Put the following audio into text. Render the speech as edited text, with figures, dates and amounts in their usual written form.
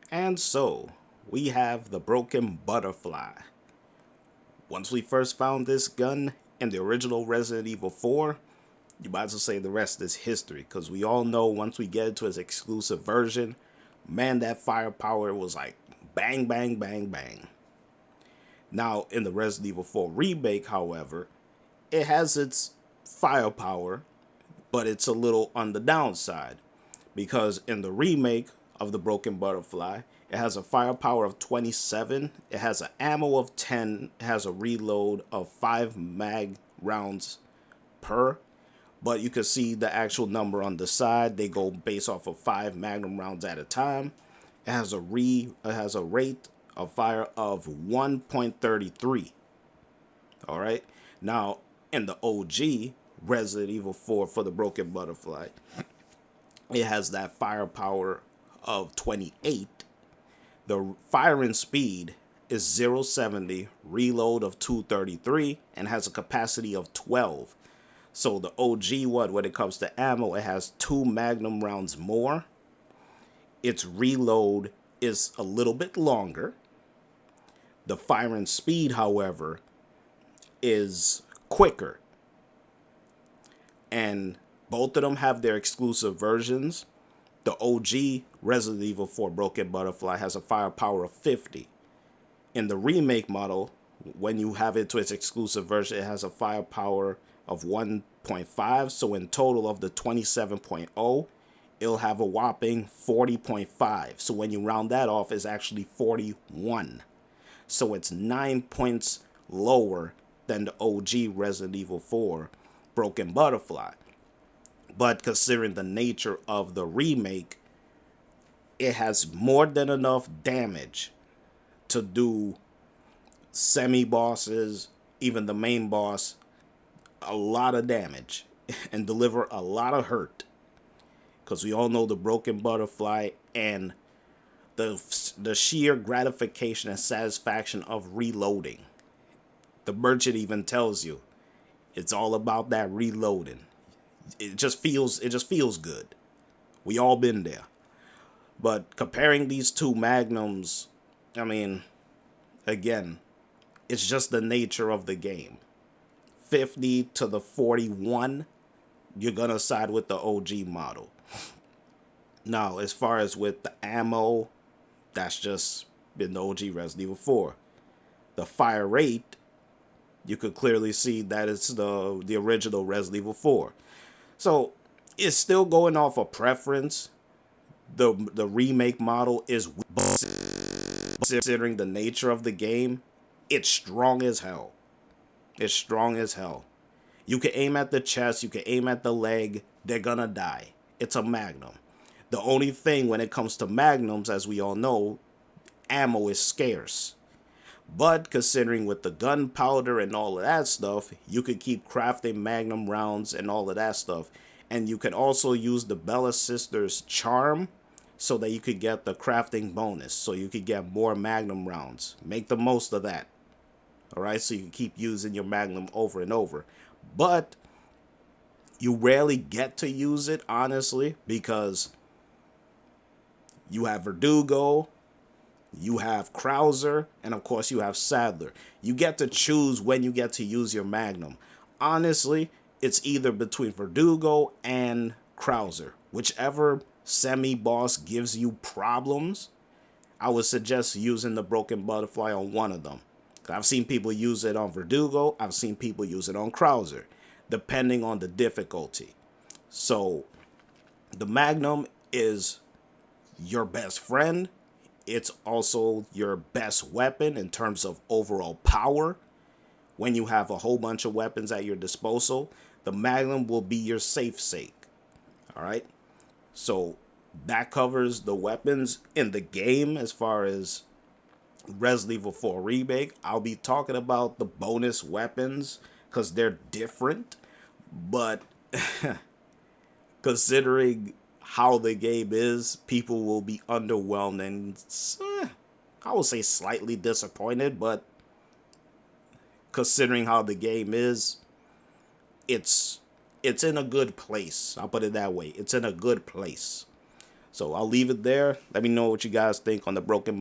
And so, we have the Broken Butterfly. Once we first found this gun in the original Resident Evil 4, you might as well say the rest is history, because we all know once we get into its exclusive version, man, that firepower was like bang, bang, bang, bang. Now, in the Resident Evil 4 remake, however, it has its firepower, but it's a little on the downside because in the remake of the Broken Butterfly, it has a firepower of 27, it has an ammo of 10, it has a reload of 5 mag rounds per, but you can see the actual number on the side. They go based off of 5 magnum rounds at a time. It has a rate of fire of 1.33. All right. Now, in the OG Resident Evil 4 for the Broken Butterfly, it has that firepower of 28. The firing speed is 070, reload of 233, and has a capacity of 12. So the OG one, when it comes to ammo, it has 2 magnum rounds more. Its reload is a little bit longer. The firing speed, however, is quicker. And both of them have their exclusive versions. The OG Resident Evil 4 Broken Butterfly has a firepower of 50. In the remake model, when you have it to its exclusive version, it has a firepower of 1.5. So in total of the 27.0, it'll have a whopping 40.5. So when you round that off, it's actually 41. So it's 9 points lower than the OG Resident Evil 4 Broken Butterfly. But considering the nature of the remake, it has more than enough damage to do semi-bosses, even the main boss, a lot of damage and deliver a lot of hurt. Because we all know the Broken Butterfly and the sheer gratification and satisfaction of reloading. The merchant even tells you it's all about that reloading. It just feels good. We all been there. But comparing these two magnums, I mean, again, it's just the nature of the game. 50 to the 41, you're gonna side with the OG model. Now, as far as with the ammo, that's just been the OG Resident Evil 4. The fire rate, you could clearly see that it's the original Resident Evil 4. So it's still going off of preference. The remake model is, considering the nature of the game, it's strong as hell. It's strong as hell. You can aim at the chest, you can aim at the leg, they're gonna die. It's a magnum. The only thing when it comes to magnums, as we all know, ammo is scarce. But considering with the gunpowder and all of that stuff, you could keep crafting magnum rounds and all of that stuff. And you can also use the Bella Sisters charm so that you could get the crafting bonus. So you could get more magnum rounds. Make the most of that. Alright, so you can keep using your magnum over and over. But you rarely get to use it, honestly, because you have Verdugo, you have Krauser, and of course you have Sadler. You get to choose when you get to use your magnum. Honestly, it's either between Verdugo and Krauser. Whichever semi-boss gives you problems, I would suggest using the Broken Butterfly on one of them. I've seen people use it on Verdugo, I've seen people use it on Krauser, depending on the difficulty. So, the Magnum is your best friend. It's also your best weapon in terms of overall power. When you have a whole bunch of weapons at your disposal, the Magnum will be your safe sake. Alright? So that covers the weapons in the game as far as Resident Evil 4 Remake. I'll be talking about the bonus weapons because they're different. But considering how the game is, people will be underwhelmed and I would say slightly disappointed, but considering how the game is, it's in a good place. I'll put it that way. It's in a good place. So I'll leave it there. Let me know what you guys think on the Broken